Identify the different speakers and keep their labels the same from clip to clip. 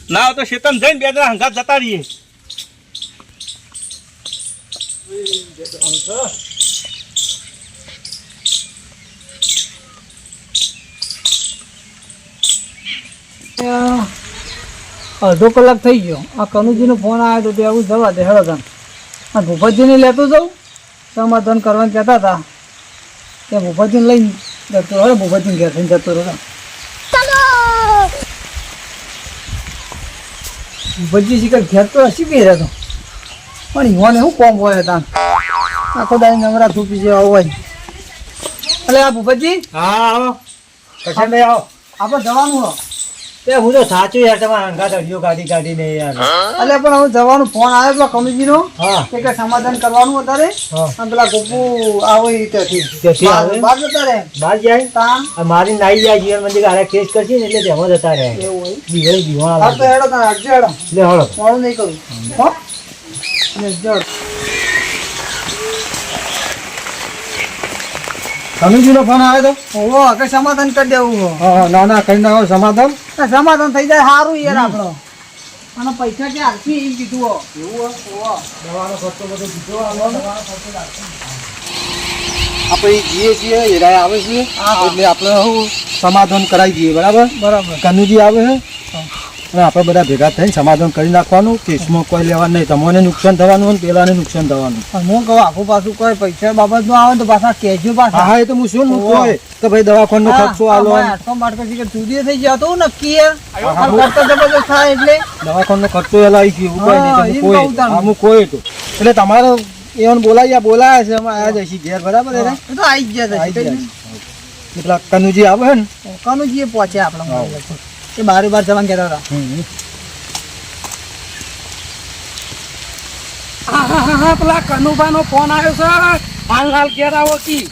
Speaker 1: ના તો શેતન જઈને બે જણા હંગાત જતા રહીએ.
Speaker 2: અડધો કલાક થઈ ગયો. આ કનુજીનો ફોન આવ્યો તો એવું જવા દે હેડો તને. આ ભૂપતજીને લેતો જાઉં સમાધાન કરવાનું કહેતા હતા. ત્યાં ભૂપતજીને લઈને જતો હવે ભૂપતજીને ઘેર થઈને જતો રહ્યો. ભૂપતજી શીખર ઘેર તો હસી ગઈ રહેતો પણ ઈવાને શું કોમ હોય હતા આખો દાડી નવરા થૂપી જેવા હોય. એટલે આ ભૂપતજી
Speaker 3: હા આવો કશાભાઈ આવો.
Speaker 2: આપણે જવાનું હો.
Speaker 3: એ હું તો સાચું યાર તમારા હંગાત અડિયો ગાડી ને યાર.
Speaker 2: એટલે પણ હવે જવાનું ફોન આવ્યો પેલા કમિટીનો
Speaker 3: હા
Speaker 2: કે સમાધાન કરવાનું વધારે અને પેલા ગોપુ આવે
Speaker 3: ત્યાંથી આવે
Speaker 2: બહાર જતા રહે
Speaker 3: બહાર જાય
Speaker 2: તામ
Speaker 3: મારી નાઈ જાય જીવન મંદિર આરે કેસ કરશે ને એટલે તેમાં જતા રહે
Speaker 2: એવું હોય.
Speaker 3: દીવાઈ દીવા
Speaker 2: હા તો હેડો તને હટજો હેડો
Speaker 3: લે હળો
Speaker 2: મોડું નહીં કરું હો ને જડ
Speaker 3: કનુજીનો ફોન આવ્યો તો
Speaker 2: ઓહો કે સમાધાન કરી દેવું હો.
Speaker 3: હા ના ના કરી નાખો સમાધાન.
Speaker 2: સમાધાન થઈ જાય સારું યાર આપણો અને પૈસા કે હાલથી એમ કીધું હો. એવું હો
Speaker 3: દવાનો ખર્ચો બધો દીધો આપણે જઈએ છીએ હીરા આવે છે એટલે આપણે શું સમાધાન કરાવી દઈએ બરાબર. કનુજી આવે છે અને આપણે બધા ભેગા થઈને સમાધાન કરી નાખવાનું. કેસમાં કોઈ લેવાનું નહીં. તમને નુકસાન થવાનું અને પેલાને નુકસાન થવાનું.
Speaker 2: હું કહું આખું પાછું કોઈ પૈસા બાબત નું આવે તો પાછા કહેજો પાછા.
Speaker 3: હા એ તો હું શું કહું કે ભાઈ દવાખાનો ખર્ચો આલો
Speaker 2: આટલો માટકો છે કે ચૂડીએ થઈ જતો નક્કી યાર ખર્ચો જબરદસ્ત થાય એટલે
Speaker 3: દવાખાનો ખર્ચો એલાઈ ગયો એવું કઈ નહીં.
Speaker 2: હા,
Speaker 3: કોઈ અમુક કોઈ તો એટલે તમારે એવન બોલાયા છે અમે આવ્યા જઈશું ઘેર બરાબર.
Speaker 2: એ તો આવી જ ગયા
Speaker 3: એટલા કનુજી આવે ને
Speaker 2: કનુજી એ પહોંચે આપણા એ બારે બાર જવાનું કહેતા હતા. પેલા કનુભાઈનો ફોન આવ્યો છે હાલ હાલ ઘેર આવો કી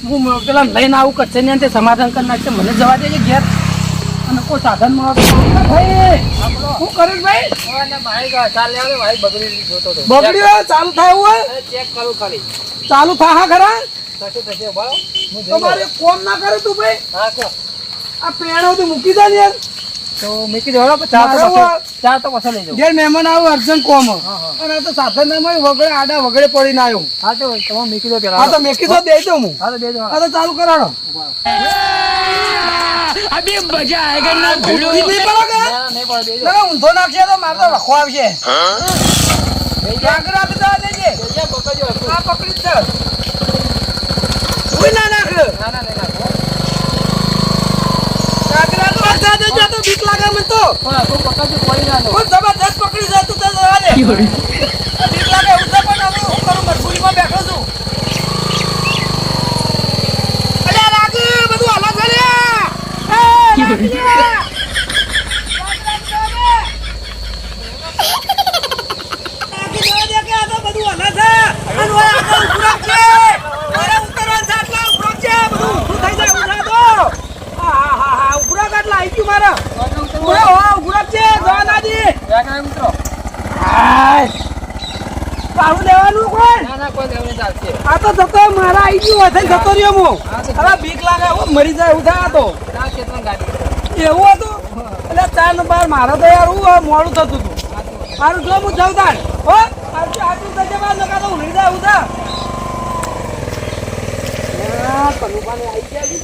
Speaker 2: હું પેલા લઈને આવું કચ્છે ને સમાધાન કરી નાખશે મને જવા દેજે ઘેર અને કોઈ સાધન મળો તો શું કરે ભાઈ બગડ્યું ચાલુ થાય હોય ચેક કરું ખાલી ચાલુ થા હા ખરા તમારે કોમ ના કરે તું ભાઈ આ પેણો તો મૂકી દે યાર તો મૂકી દેવાનો ચાર તો પછી લઈ જાવ ઘેર મહેમાન આવું અર્જન્ટ કોમ અને આ તો સાધન ના મળે વગડે આડા વગડે પડીને આવ્યો. હા તો તમે મૂકી દો પેલા. હા તો મૂકી દો દે દો હું. હા તો દે દો. હા તો ચાલુ કરાડો. અબે મજા આયેગા ના ભૂલો નહીં પડોગે નહીં પડે ના ઊંધો નાખશે તો માર તો રખો આવશે. આગળ આપી દો દેજે પકડજો આ પકડી દે કોઈ ના નાખ ના ના નહીં નાખો આગળ તો આ દેજો તો બીક લાગે મને તો હા તો પકડજો કોઈ ના નો કોઈ જબરદસ્ત પકડી જાય તું તો જવા દે બીક લાગે ઉઠા પણ હવે હું કરું મજબૂરીમાં બેઠો છું. અરે રાગુ બધું અલગ છે રે આ તો જતો મારા આવી ગયું જતો રહ્યો હું હવે બીક લાગે મરી જાય એવું થાય તો એવું હતું એટલે 4 ને 12 મારો તો યાર હું મોડું થતું હતું મારું જો હું જાઉં તાર હો આટલું થશે બાર નકા તો ઉડી જાય એવું થા કનુભાને આવી ગયા છે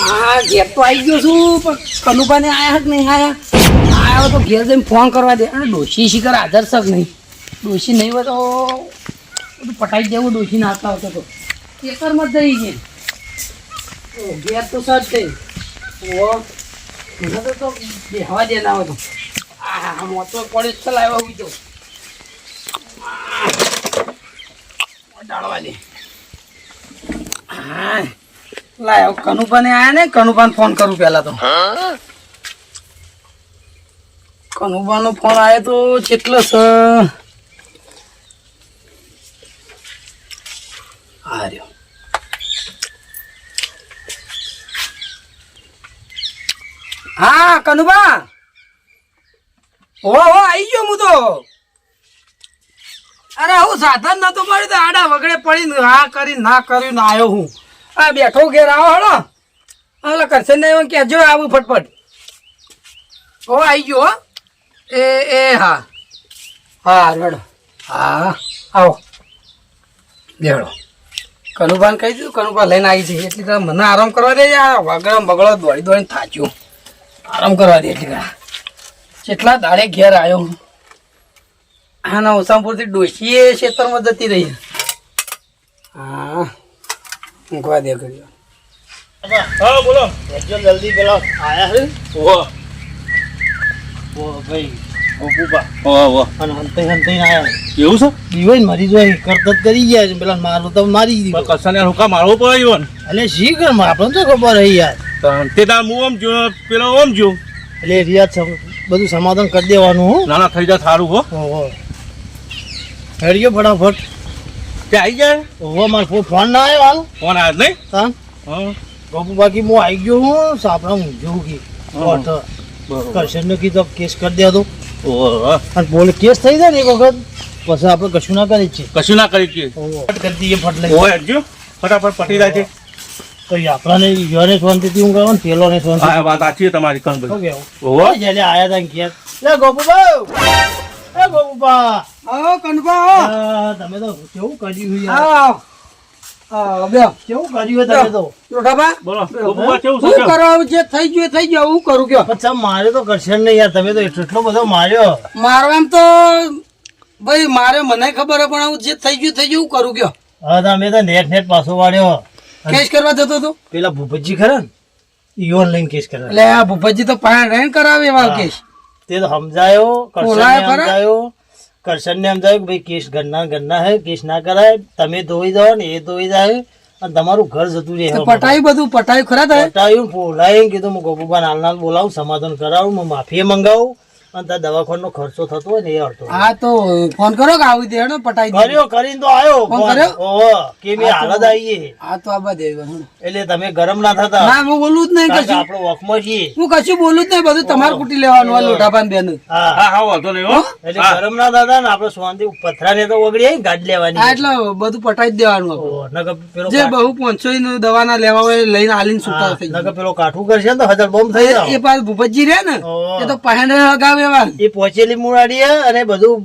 Speaker 2: હા ઘેર તો આવી ગયો છું પણ કનુભાને આયા કે નહીં આયા તો ઘેર જઈને ફોન કરવા દે અને ડોશી શિખર હાજર છે નહીં ડોશી નહીં હોય તો બધું પટાઈ દેવું ડોશી નાખતા આવતો તો એકરમાં જ જઈ ગઈ ઘેર તો સજ થઈ મને તો બેહવા દે ના હોય તો આ મોટો પડે ચલાવ્યો બીજો ડાળવા દે હા લાયો કનુભાને આયા ને કનુભાને ફોન કરું પેલા તો કનુભાનો ફોન આવ્યો તો કેટલો છે આર્યો હા કનુભા હો આવી ગયો હું તો અરે હું સાધન નતું મળ્યું તો આડા વગડે પડીને હા કરી ના કર્યું ને આવ્યો હું આ બેઠો ઘેર આવો હળો એટલે કરશે ને એમ કહેજો આવું ફટફટ ઓ આવી ગયો હો એ હા હા રેડો હા આવો બેડો કનુભાને કહી દીધું કનુભા લઈને આવી છે એટલી ઘણા મને આરામ કરવા દે વગડમ બગડો દોડી દોડીને થાચ્યું આરામ કરવા દે એટલી ઘણા કેટલા દાડે ઘેર આવ્યો હું હા ના ઉસામપુરથી ડોશીએ ખેતરમાં જતી રહી હા મૂકવા દે કર્યો
Speaker 1: હા બોલો
Speaker 3: જલ્દી પેલા આયા હે
Speaker 1: ઓહો
Speaker 3: ઓ ભાઈ ઓપુપા
Speaker 1: ઓહો
Speaker 3: અને હંતે હંતે આયા
Speaker 1: એવું છે
Speaker 3: દીવાઈ મરી જાય કરતત કરી ગયા છે પેલા મારું તો મારી દીધું
Speaker 1: કસાને હુકા મારવો પડ્યો ને
Speaker 3: એટલે શી કર આપણને તો ખબર હે યાર
Speaker 1: તે તાર હું આમ જો પેલો આમ જો
Speaker 3: એટલે રિયાદ બધું સમાધાન કરી દેવાનું હો
Speaker 1: નાના થઈ જાય સારું હો
Speaker 3: ઓહો હેડ્યો ફટાફટ
Speaker 1: તે આવી જાય
Speaker 3: ઓહો મારો ફોન ના આવ્યો હાલ
Speaker 1: ફોન આવ્યો નહીં
Speaker 3: હા
Speaker 1: હા
Speaker 3: બાપુ બાકી હું આવી ગયો હું સાપડા હું જોઉં કે
Speaker 1: બરોબર
Speaker 3: કરશનને કીધું કેસ કરી દે તો
Speaker 1: ઓહો
Speaker 3: અને બોલે કેસ થઈ જાય ને એક વખત પછી આપણે કશું ના કરી છે
Speaker 1: કશું ના કરી છે
Speaker 3: ઓહો કરી દઈએ ફટ લઈ
Speaker 1: ઓહો હેડજો ફટાફટ પટી જાય છે
Speaker 3: તો આપણાને યોને શાંતિથી હું કહું પેલો ને શાંતિ
Speaker 1: હા વાત સાચી છે તમારી કણ ભાઈ
Speaker 3: કેવું
Speaker 1: ઓહો
Speaker 3: જયારે આયા તા ઘેર લે ગોપુબા એ ગોપુબા
Speaker 2: આવો કનુભા
Speaker 3: તમે તો કેવું કર્યું
Speaker 2: આવો આવો બે
Speaker 3: કેવું કર્યું તમે તો
Speaker 2: રોઠાબા
Speaker 1: બોલો ગોપુબા કેવું
Speaker 2: શું
Speaker 1: છે
Speaker 2: કરો જે થઈ ગયું એ થઈ ગયું હું કરું કયો
Speaker 3: પછી મારે તો કરશે નહીં યાર તમે તો એટલો બધો માર્યો
Speaker 2: મારવા એમ તો ભાઈ મારે મને ખબર હે પણ હું જે થઈ ગયું હું કરું કયો
Speaker 3: હા તમે તો નેટ પાછો વાળ્યો
Speaker 2: કેસ કરવા જતો હતો
Speaker 3: પેલા ભૂપતજી ખરા ને ઈ ઓનલાઈન કેસ કરે
Speaker 2: એટલે આ ભૂપતજી તો પાણ રેન કરાવે એવા કેસ
Speaker 3: તે તો સમજાયો
Speaker 2: બોલાયો ખરા?
Speaker 3: સમજાયો કરશનને સમજાયો કે ભાઈ કેસ ગરના હે કેસ ના કરાય તમે ધોઈ દો ને એ ધોઈ જાય અને તમારું ઘર જતું રહે
Speaker 2: તો પટાયું બધું પટાયું ખરા થાય
Speaker 3: પટાયું બોલાયું કીધું હું ગોપુબા નાલ બોલાવું સમાધાન કરાવું હું માફી મંગાવું અને તાર દવાખાનો ખર્ચો થતો હોય ને એ અડધો
Speaker 2: હા તો ફોન કરો કે આવી દે પટાઈ દે
Speaker 3: કર્યો કરીને તો આવ્યો
Speaker 2: ફોન કર્યો?
Speaker 3: ઓહો કે મેં હાલત આવીએ
Speaker 2: હા તો આબા દે
Speaker 3: એટલે તમે ગરમ ના થતા
Speaker 2: ના હું બોલું જ નહીં
Speaker 3: કારણ કે
Speaker 2: કશું
Speaker 3: આપણો વખમાં છીએ
Speaker 2: હું કશું બોલું જ નહીં બધું તમારે કુટી લેવાનું આ લોઢાબાન બેન
Speaker 3: હા
Speaker 1: હા હા વાંધો નહીં હો
Speaker 3: એટલે ગરમ ના થતા ને આપણે શાંતિ પથરા ને તો વગડી આવી ગાડી લેવાની
Speaker 2: હા એટલે બધું પટાઈ જ દેવાનું આપણે.
Speaker 3: ઓહો, નકર પેલો
Speaker 2: જે બહુ 500 નું દવા ના લેવા હોય એ લઈને આલીને છૂટા થઈ
Speaker 3: નકર પેલો કાઠું કરશે ને તો હજાર બોમ્બ થઈ
Speaker 2: જાય. એ
Speaker 3: જાવ
Speaker 2: પાછ ભૂપતજી રે ને
Speaker 3: ઓહો.
Speaker 2: એ તો પહેણે લગાવે એવા
Speaker 3: એ પહોંચેલી મુરાડી હે અને બધું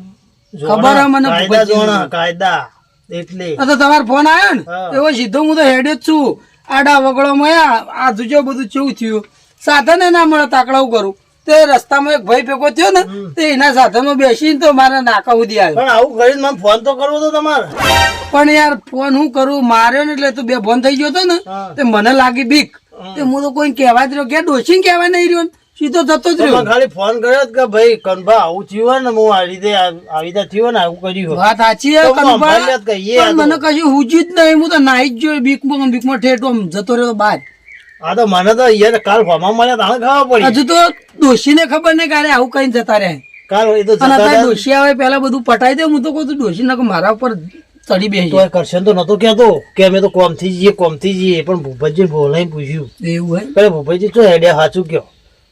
Speaker 2: ખબર હે મને
Speaker 3: કાયદા
Speaker 2: ભૂપતજીનું.
Speaker 3: જોણા, કાયદા એટલે
Speaker 2: આ તો તમારો ફોન આવ્યો ને
Speaker 3: હા.
Speaker 2: એવો સીધો હું તો હેડે જ છું આડા વગડો માં આ જોજો બધું કેવું થયું સાધન એ ના મળે તાકડાવું કરું તે રસ્તામાં એક ભાઈ ભેગો થયો ને તે એના સાધનમાં બેસીને તો મારા નાકા સુધી આવ્યો
Speaker 3: પણ આવું કરીને મને ફોન તો કરવો તો તમારે
Speaker 2: પણ યાર ફોન હું કરું માર્યો ને એટલે તું બે ફોન થઈ ગયો હતો ને
Speaker 3: હા.
Speaker 2: તે મને લાગી બીક તે હું તો કોઈ કહેવા જ રહ્યો કે ડોસી કહેવાય નહીં રહ્યો ને. સીધો થતો જ
Speaker 3: તો
Speaker 2: રહ્યો
Speaker 3: મેં ખાલી ફોન કર્યો જ કે ભાઈ કનભા આવું થયું હોય ને હું આવી રીતે થયું ને આવું કર્યું હોય.
Speaker 2: વાત સાચી
Speaker 3: તો
Speaker 2: હે
Speaker 3: હું
Speaker 2: કનુભા,
Speaker 3: સંભાળી લેત કે એ
Speaker 2: પણ
Speaker 3: આ
Speaker 2: મને કશું હુજ્યું જ નહીં હું તો નાહી જ જોઈ બીકમાં ઠેઠો આમ જતો રહ્યો બહાર
Speaker 3: આ તો મને તો યાર કાલ ફોમાં મળ્યા તાણે ખબર પડી
Speaker 2: હજુ તો ડોશીને ખબર નહીં કે અરે આવું કઈ જતા રહે
Speaker 3: કાલ એ તો
Speaker 2: અને
Speaker 3: જતા
Speaker 2: અત્યારે
Speaker 3: રહ્યા.
Speaker 2: ડોશી આવે પેલા બધું પટાઈ દે હું તો કહું છું ડોશી ના મારા ઉપર ચડી બેસી
Speaker 3: તો એ કરશન તો નતો કેતો કે અમે તો કોમથી જઈએ પણ ભૂપતજી બોલાઈ પૂછ્યું
Speaker 2: એવું હોય
Speaker 3: પેલા ભૂપતજી તો હેડ્યા સાચું કયો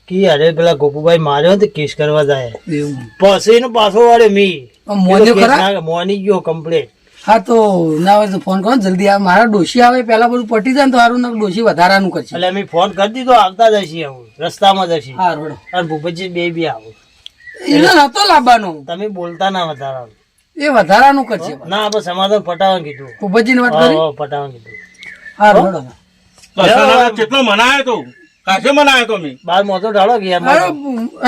Speaker 3: કે અરે પેલા ગોપુભાઈ માર્યો તો કેસ કરવા જાય
Speaker 2: એવું
Speaker 3: પછી એનો પાછો વાળ્યો મી
Speaker 2: પણ મોન્યો ખરા?
Speaker 3: મોની ગયો કમ્પ્લેટ
Speaker 2: હા તો ના હોય તો ફોન કરો ને જલ્દી આવે મારા ડોશી આવે પેલા બધું પટી જાય ને તો સારું ના ડોશી વધારાનું કરશે
Speaker 3: એટલે અમે ફોન કરી દીધો આવતા જશે આવું રસ્તામાં જશે
Speaker 2: હા રોડો
Speaker 3: અને ભૂપતજી બે આવું
Speaker 2: એને નતો લાવવાનો
Speaker 3: તમે બોલતા ના વધારા
Speaker 2: એ વધારાનું કરશે
Speaker 3: ના આપણે સમાધાન પટાવવાનું કીધું
Speaker 2: ભૂપતજીની વાત કરી
Speaker 3: હા, પટાવવાનું કીધું
Speaker 2: હા રોડો
Speaker 1: કસાને કેટલો મનાયો તો કાશે મનાયો તો મેં
Speaker 3: બાર મોટો ઢાળો કે યાર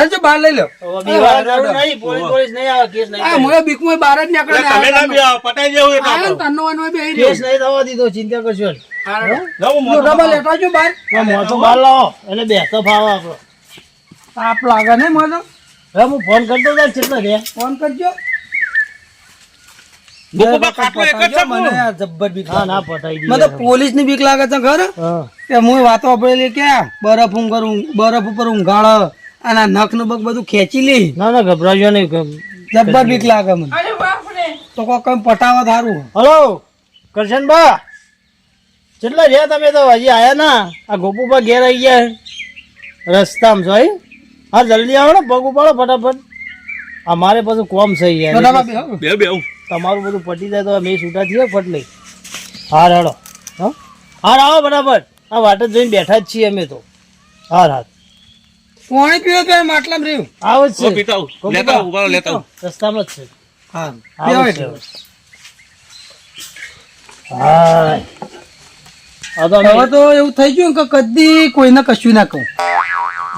Speaker 2: હજુ બહાર લઈ લો
Speaker 3: નહીં પોલીસ નહીં આવે કેસ નહીં
Speaker 2: હા
Speaker 3: થાય.
Speaker 2: મોએ બીકમાં બહાર જ
Speaker 1: એટલે તમે ના
Speaker 2: નીકળે
Speaker 1: બી પટાઈ જેવું એ
Speaker 2: આયો ને
Speaker 1: કાપો.
Speaker 2: તન્નો વનનો બેહી
Speaker 3: કેસ નહીં થવા દીધો ચિંતા કરશો નહીં.
Speaker 1: જાઓ, હું મોટો
Speaker 2: ડબલ લેતા જો બહાર
Speaker 3: આ મોટો બાર લાવો એટલે બેસતો ફાવો આપણો
Speaker 2: તાપ લાગે ને મને
Speaker 3: હવે હું ફોન કરતો હતા કેટલા રે
Speaker 2: ફોન કરજો
Speaker 1: ગોપુબા ખાટલો એક જ છે
Speaker 2: મને
Speaker 1: પૂરો.
Speaker 2: આ જબ્બર બીક
Speaker 3: હા
Speaker 2: લાગે.
Speaker 3: ના પટાઈ
Speaker 2: મને તો પોલીસ ની બીક લાગે છે ઘર
Speaker 3: હા
Speaker 2: કે હું વાતો આપેલી કે બરફ ઉપર ઊંઘાળ અને આ નખ નું બગ બધું ખેંચી લે
Speaker 3: ના ના ગભરાજો નહીં
Speaker 2: જબ્બર બીક લાગે મને તો કોઈ કઈ પટાવો સારું
Speaker 3: હલો કરશન બા કેટલા રહ્યા તમે તો હજી આયા ના આ ગોપુબા ઘેર આવી ગયા રસ્તામાં છો હે? હા જલ્દી આવો ને પગ ઉપાડો ફટાફટ અમારે પાછું કોમ છે યાર
Speaker 2: બરાબર
Speaker 1: બે બે આવું.
Speaker 4: તમારું બધું પટી જાય તો અમે છૂટા થઈએ ફટ લઈ. હાર હાડો. હા હાર આવો બરાબર. આ વાટ જ જોઈને બેઠા જ છીએ અમે તો. હાર હાર
Speaker 2: પાણી પીવો તો માટલામાં રહ્યું.
Speaker 4: આવો જ
Speaker 1: ઓ
Speaker 4: છે
Speaker 1: પીતા આવું. લેતા આવું, ઉભા રહો, લેતા આવું.
Speaker 4: રસ્તામાં જ છે.
Speaker 2: હા
Speaker 4: આવો જ છે. હા આ તો
Speaker 2: હવે
Speaker 4: અમે
Speaker 2: તો એવું થઈ ગયું કે કદી કોઈને કશું ના કહું.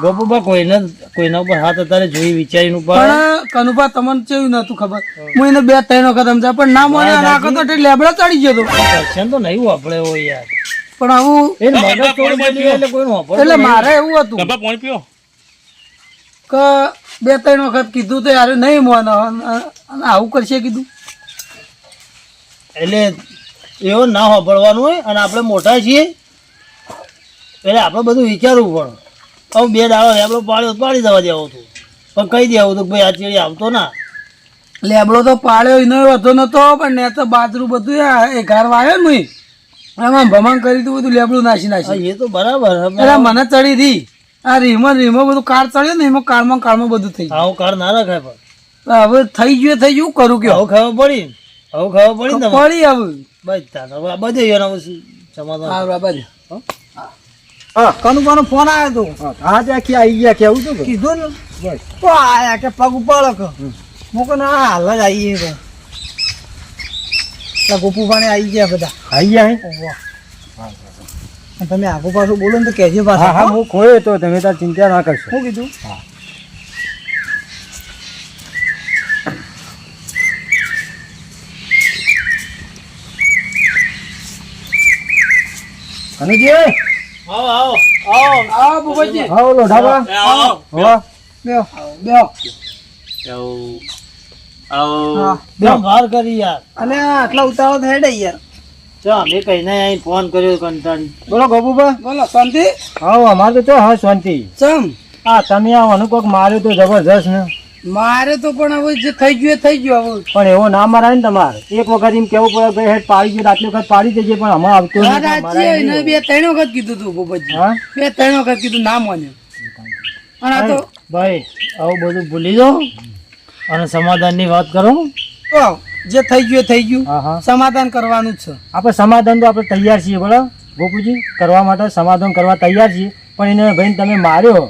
Speaker 4: ગોપુબા કોઈના ઉપર હાથ અત્યારે જોઈ વિચારીને ઉપર
Speaker 2: પણ કનુભા તમને કેવું નતું ખબર, હું એને 2-3 વખત સમજા પણ ના મને નાખો તો લેબડા ચડી ગયો તો.
Speaker 4: દર્શન તો નહીં વાપરે હોય યાર.
Speaker 2: પણ આવું
Speaker 4: એ મગજ થોડું બદલી એટલે કોઈનું વાપરતું
Speaker 2: એટલે
Speaker 4: નહીં.
Speaker 2: મારે એવું હતું
Speaker 1: ગંભા પાણી પીવો.
Speaker 2: કે 2-3 વખત કીધું તો યાર નહીં મોને અને આવું કરશે કીધું.
Speaker 4: એટલે એવો ના વાપરવાનું હોય અને આપણે મોટા છીએ એટલે આપણે બધું વિચારવું પડે. હવે 2 દાડો લેબડો પાડ્યો તો પાડી દેવા દેવો હતું, પણ કહી દેવું હતું કે ભાઈ આ ચેડી આવતો ના.
Speaker 2: લેબડો તો પાડ્યો એનો વધો નતો પણ ને તો બાજરું બધું એ ઘર વાયો ને એમાં ભમણ કરી તું બધું લેબડું નાસી
Speaker 4: હા,
Speaker 2: નાસી.
Speaker 4: એ તો બરાબર.
Speaker 2: એટલે મને ચડી હતી આ રીમો બધું કાર ચડ્યો ને એમાં કાળમાં બધું થઈ ગયું.
Speaker 4: આવું કાર ના રખાય પણ
Speaker 2: હવે થઈ ગયું કરું કે
Speaker 4: આવું ખાવા પડી ને તમારે
Speaker 2: પડી હવે
Speaker 4: બસ તાર હવે આ બધે એના સમાધાન.
Speaker 2: હા બાબા
Speaker 3: હા
Speaker 2: કનુભાનો ફોન આવ્યો હતો,
Speaker 3: હા ત્યાં ક્યાં આવી ગયા કેવું છું કે
Speaker 2: કીધું ને
Speaker 3: બસ
Speaker 2: તો આયા કે પગ ઉપાડો કે મૂકો ને હાલ જ આવીએ તો ગોપુભાને આવી ગયા બધા.
Speaker 3: આવી ગયા હે?
Speaker 2: અને તમે આગુ પાછું બોલો ને તો કહેજો
Speaker 3: હા હા
Speaker 2: પાછા.
Speaker 3: હું ખોયો તો તમે તાર ચિંતા ના કરશો.
Speaker 2: શું કીધું?
Speaker 3: કનુજી
Speaker 4: આવો આવો આવો
Speaker 2: આવો ભૂપતજી,
Speaker 3: આવો લો ઢાબા
Speaker 1: એ આવો.
Speaker 3: વાહ
Speaker 2: બેહો બેહો.
Speaker 1: આવું. આવું.
Speaker 2: હા
Speaker 4: કેમ વાર કરી યાર.
Speaker 2: અને આટલા ઉતાવળ થાય ને યાર.
Speaker 4: ચો અમે કહીને અહીં ફોન કર્યો કંટાળી.
Speaker 3: બોલો ગોપુભા.
Speaker 2: બોલો શાંતિ
Speaker 3: હા અમારે તો હા શાંતિ.
Speaker 2: ચમ
Speaker 3: હા તમે આ અનુકોક માર્યો તો જબરજસ્ત ને,
Speaker 2: મારે તો પણ હવે જે થઈ ગયું એ થઈ ગયું હવે.
Speaker 3: પણ એવો ના મરાય ને તમારે. એક વખત એમ કેવું પડે ભાઈ હેડ પાડી ગયો આટલી વખત પાડી દેજે, પણ આમાં આવતો
Speaker 2: વાત
Speaker 3: નથી,
Speaker 2: સાચી
Speaker 3: મરાય
Speaker 2: હોય ને,
Speaker 3: નહીં.
Speaker 2: 2-3 વખત કીધું તું ભૂપતજી,
Speaker 3: હા
Speaker 2: 2-3 વખત કીધું ના માન્યો. અને આ તો
Speaker 4: ભાઈ આવું બધું ભૂલી જાઓ અને સમાધાનની વાત કરો.
Speaker 2: તો જે થઈ ગયું એ થઈ ગયું,
Speaker 3: હા હા
Speaker 2: સમાધાન કરવાનું જ છે.
Speaker 3: આપણે સમાધાન તો આપણે તૈયાર છીએ બરાબર ગોપુજી, કરવા માટે સમાધાન કરવા તૈયાર છીએ, પણ એને ભાઈ તમે માર્યો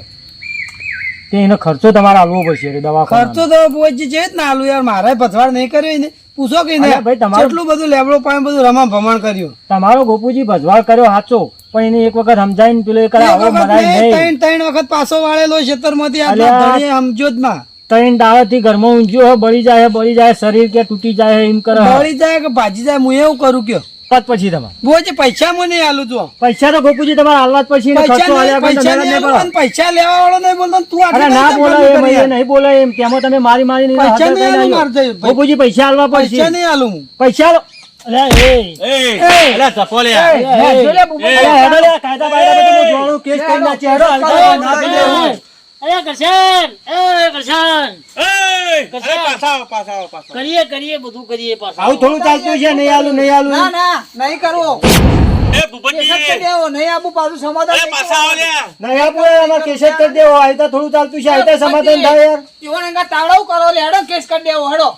Speaker 3: તે એનો ખર્ચો તમારે આલવો પડશે દવાખાના.
Speaker 2: ખર્ચો તો ભૂપતજી છે જ ના આલું યાર, મારે પથવાડ નહીં કર્યો ને. પૂછો કે
Speaker 3: અરે ભાઈ, તમારું-
Speaker 2: કેટલું બધું લેબડો પાણી બધું રમા ભમણ કર્યું.
Speaker 3: તમારો ગોપુજી ભજવાળ કર્યો સાચો, પણ એને એક વખત સમજાવીને પેલો એ કરે
Speaker 2: એક
Speaker 3: આવો
Speaker 2: વખત
Speaker 3: મરાય
Speaker 2: નહીં,
Speaker 3: નહીં.
Speaker 2: 3 વખત પાછો વાળેલો ખેતરમાંથી
Speaker 3: અલ્યા.
Speaker 2: આટલા ધણીએ સમજો જ માં.
Speaker 3: 3 દાડાથી ઘરમાં ઊંઝ્યો હોય, બળી જાય શરીર કે તૂટી જાય એમ કરે.
Speaker 2: બળી જાય કે ભાજી જાય, હું એવું કરું કયો.
Speaker 3: પછી તમારે
Speaker 2: ભૂપતજી પૈસા મને નહીં આલું છું.
Speaker 3: પૈસા તો ગોપુજી તમારે હાલવા જ પછી એને ખર્ચો આલ્યા વગર
Speaker 2: પૈસા
Speaker 3: તમે
Speaker 2: નહીં
Speaker 3: ના
Speaker 2: આલું અને પૈસા લેવા વાળો નહીં બોલતો ને તું
Speaker 3: અરે
Speaker 2: આટલી
Speaker 3: ના
Speaker 2: બધી
Speaker 3: બોલાય
Speaker 2: ગરમી
Speaker 3: એમ,
Speaker 2: કરી
Speaker 3: એ
Speaker 2: યાર.
Speaker 3: નહીં બોલાય એમ. તેમાં તમે મારી
Speaker 2: પૈસા નહીં આલું મારે તો.
Speaker 3: ગોપુજી પૈસા હાલવા
Speaker 2: પૈસા
Speaker 3: પડશે.
Speaker 2: નહીં આલું હું.
Speaker 3: પૈસા આલો. અલ્યા, એ.
Speaker 1: એ, અલા, ચપ્પો લે યાર.
Speaker 3: એ, જો લે, અલ્યા, હેડો લે, કાયદા બાયદા બધું હું જોવાનું, કેસ કરી નાખીએ, હેડો, હલકા ના કરી દે.
Speaker 4: અરે કરશન કરશન
Speaker 1: એ, અરે, પાછા આવો, પાછા આવો, પાછા આવો.
Speaker 4: કરીએ બધું કરીએ પાછું.
Speaker 3: આવું થોડું ચાલતું છે, નહીં આલું
Speaker 2: નહીં કરવો.
Speaker 1: એ, ભૂપતજી.
Speaker 2: નહીં આપું પાછું સમાધાન.
Speaker 1: અરે, પાછા આવો લ્યા.
Speaker 3: નહીં આપવું હોય, અમારે કેસ જ કરી દેવો. આ તો થોડું ચાલતું છે, આ તો સમાધાન થાય યાર.
Speaker 2: તાળાવ કરો લે, હેડો કેસ કરી દેવો હેડો.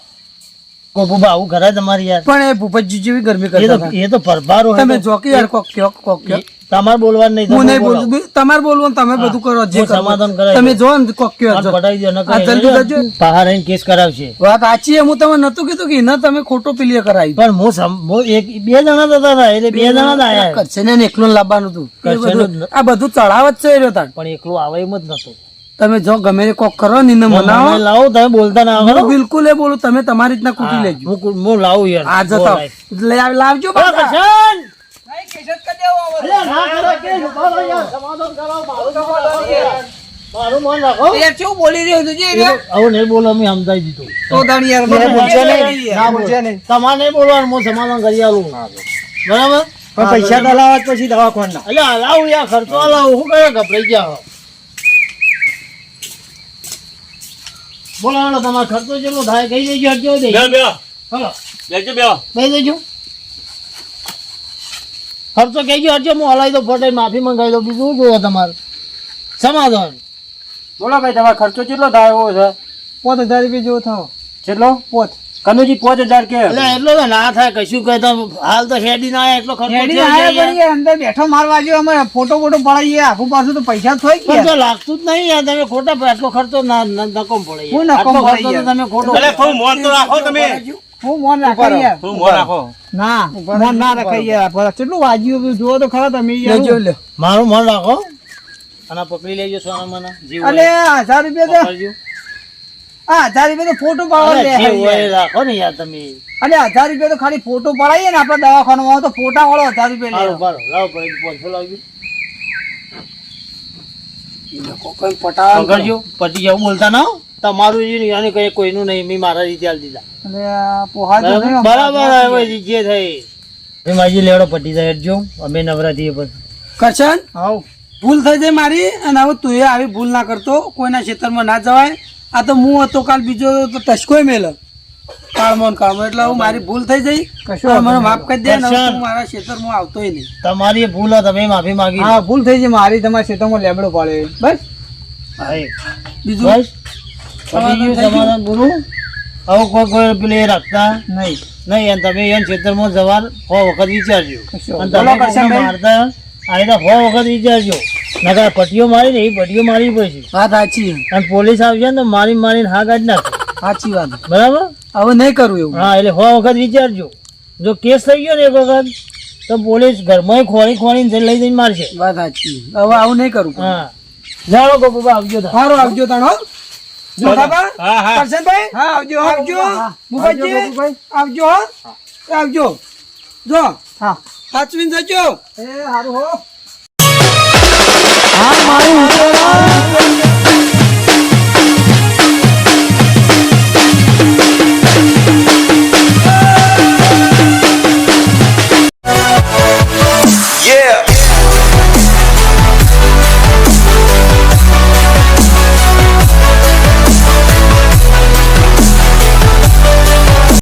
Speaker 4: ગોપુબા આવું કરાય તમારી યાર.
Speaker 2: પણ એ ભૂપતજી જેવી ગરમી
Speaker 4: એ
Speaker 2: કરતા
Speaker 4: તો
Speaker 2: હતા.
Speaker 4: એ તો પરભારો
Speaker 2: તમે જોકી યાર કોક કયો કોક કયો.
Speaker 4: તમારે બોલવાનું નહીં.
Speaker 2: હું
Speaker 4: તમે
Speaker 2: નહીં
Speaker 4: બોલાવો.
Speaker 2: બોલું, તમારે બોલવું તમે બધું કરો જે
Speaker 4: હું
Speaker 2: કરો.
Speaker 4: સમાધાન કરાવી
Speaker 2: તમે
Speaker 4: દઉં.
Speaker 2: જો ને કોક કયો
Speaker 4: હાથ
Speaker 2: જો.
Speaker 4: પટાવી દો, નકર
Speaker 2: આ
Speaker 4: એને
Speaker 2: જલ્દી કરજો.
Speaker 4: બહાર આવીને કેસ કરાવશે.
Speaker 2: વાત સાચી છે, હું તમને નતું કીધું કે એને તમે ખોટો પ્લે કરાવી.
Speaker 4: પણ હું બે જણા જ હતા એટલે 2 જણા જ આયા.
Speaker 2: કરશે ને એકલું લાવવાનું હતું. એ
Speaker 4: કરશેનું
Speaker 2: બધું-
Speaker 4: જ ન-
Speaker 2: આ બધું ચડાવ જ છે એ રહ્યો તાણ.
Speaker 4: પણ એકલું આવે એમ જ નતું.
Speaker 2: તમે જો ગમે તે કોક કરો ને એને
Speaker 4: મને
Speaker 2: મનાવો.
Speaker 4: લાવો, તમે બોલતા ના
Speaker 2: હું
Speaker 4: કરો.
Speaker 2: બિલકુલ એ બોલું, તમે તમારી રીતના કૂટી લેજો.
Speaker 4: હું લાવું યાર.
Speaker 2: આ જતા લાવજો
Speaker 4: બોલાય.
Speaker 2: પાછા.
Speaker 4: કરશન!
Speaker 2: નહીં, કેસ જ કરી દેવો હવે.
Speaker 4: અલ્યા, ના કરો કેસ. ઉભા રહો યાર. સમાધાન કરાવો. મારું યાર. મારું મન રાખો.
Speaker 2: યાર કેવું બોલી રહ્યો છું જે
Speaker 4: એ તો આવું નહીં બોલો, અમે સમજાવી દીધું.
Speaker 2: તો દાણ યાર
Speaker 3: ના
Speaker 2: મને
Speaker 3: બોલશે
Speaker 2: બોલશે
Speaker 3: નહીં.
Speaker 2: નહીં.
Speaker 3: ના બોલશે નહીં.
Speaker 4: તમારે નહીં બોલવાનું, હું સમાધાન કરી આલું. બરાબર?
Speaker 3: પણ પૈસા તો લાવવા જ પછી દવાખાના.
Speaker 4: અલ્યા, લાવું યાર, ખર્ચો લાવું. શું કરે ગભરાઈ ગયા હો? બોલો હાલો, તમારો ખર્ચો કેટલો થાય કહી દેજો. હટજો દે.
Speaker 1: બેહો, બેહો.
Speaker 4: હાલો,
Speaker 1: બેસજો, બેહો.
Speaker 4: કહી દેજો. ખર્ચો કહેજો. હટજો, હું હલાવી દો, ફોટો માફી મંગાવી દો. બીજું શું જોવો તમારે? સમાધાન.
Speaker 3: બોલો ભાઈ તમારો ખર્ચો કેટલો થાય એવો છે?
Speaker 2: 5000 રૂપિયા જેવો થાવ.
Speaker 3: કેટલો?
Speaker 2: 5.
Speaker 3: કનુજી 5000 કે
Speaker 4: એટલે એટલો તો ના થાય કશું કહેતા હાલ તો હેડી ના આયા એટલો ખર્ચો
Speaker 2: હેડી
Speaker 4: થયો
Speaker 2: આયા
Speaker 4: છે યાર.
Speaker 2: પડીએ, અંદર બેઠો મારવા જો અમે ફોટો પડાવીએ આખું પાછું તો પૈસા થોઈ
Speaker 4: પણ
Speaker 2: ગયા
Speaker 4: તો લાગતું જ નહીં યાર તમે ખોટા આટલો ખર્ચો નકોમ પડે યાર.
Speaker 2: હું નકોમ
Speaker 4: આટલો
Speaker 2: પડે
Speaker 4: ખર્ચો તો
Speaker 2: યાર.
Speaker 4: તમે ખોટો
Speaker 1: ભલે થોડું મોન તો રાખો તમે
Speaker 2: હું મોન રાખી યાર
Speaker 1: થોડું મોન રાખો
Speaker 2: ના મોન ના રખાય યાર ભલા કેટલું વાજ્યું જુઓ તો ખરા તમે
Speaker 3: લેજો લે
Speaker 4: મારું મન રાખો અને પકડી લેજો સોના મને જીવ
Speaker 2: અલે 1000 રૂપિયા તો
Speaker 4: પકડજો.
Speaker 2: 1000 રૂપિયા તો ફોટો પાડવા
Speaker 4: અરે
Speaker 2: લે
Speaker 4: જીવ હોય એ રાખો ને યાર તમે
Speaker 2: અલે 1000 રૂપિયા તો ખાલી ફોટો પડાવીએ ને આપણે દવાખાનામાં તો ફોટા વાળો 1000 રૂપિયા
Speaker 4: હાલો
Speaker 2: લે
Speaker 4: બારો લાવો ભાઈ 500 લાવજો
Speaker 2: કોઈ પટાવ
Speaker 4: પકડજો પટી જાવ બોલતા ના હો. તમારું જ નહીં અને કઈ કોઈનું નહીં મેં મારા રીતે આલી દીધા
Speaker 2: અલે આ પોહા જો નહીં
Speaker 4: બરાબર હવે જે થઈ એ માજી લેવડો પટી જાય હેડજો અમે નવરા થઈએ પછી
Speaker 2: કરશન હાઉ ભૂલ થઈ જાય મારી અને હવે તું એ આવી ભૂલ ના કરતો કોઈના ખેતરમાં ના જવાય આ તો હું હતો કાલ બીજો તો ટસકોય મેલ કાળમોન એટલે હું મારી ભૂલ થઈ જઈ હવે મને માફ કરી દે ને હવે તું મારા ખેતરમાં આવતોય નહીં
Speaker 4: તમારી એ ભૂલ હોય તમે માફી માંગી
Speaker 2: હા ભૂલ થઈ જાય મારી તમારા ખેતરમાં લેબડો પાડે બસ
Speaker 4: હા એ.
Speaker 2: બીજું
Speaker 4: બસ પતી ગયું સમાધાન પૂરું હવે કોઈ પેલે રાખતા
Speaker 2: નહીં
Speaker 4: નહીં અને તમે એને ખેતરમાં જવાર 100 વખત વિચારજો
Speaker 2: કશો.
Speaker 4: અને
Speaker 2: બોલો
Speaker 4: તમે
Speaker 2: કરશનભાઈ.
Speaker 4: કોઈને મારતા આયતા 100 વખત વિચારજો નકર પટ્ટીઓ મારી ને એ પટ્ટીઓ મારી પછી
Speaker 2: વાત સાચી
Speaker 4: અને પોલીસ આવશે ને તો મારીને હા કાઢી નાખે
Speaker 2: સાચી વાત
Speaker 4: બરાબર
Speaker 2: હવે નહીં કરવું એવું
Speaker 4: હા એટલે 100 વખત વિચારજો જો કેસ થઈ ગયો ને એક વખત તો પોલીસ ઘરમાં ખોળીને લઈ જઈને મારશે
Speaker 2: વાત સાચી હવે આવું નહીં કરવું
Speaker 4: હા જાઓ ગોપુબા આવજો તાર.
Speaker 2: સારું આવજો તાણ હો મોટાબા
Speaker 1: હા હા
Speaker 2: કરશનભાઈ હા આવજો મુખર્જી આવજો હો આવજો જો હા સાચવીને જજો એ સારું હો હા મારું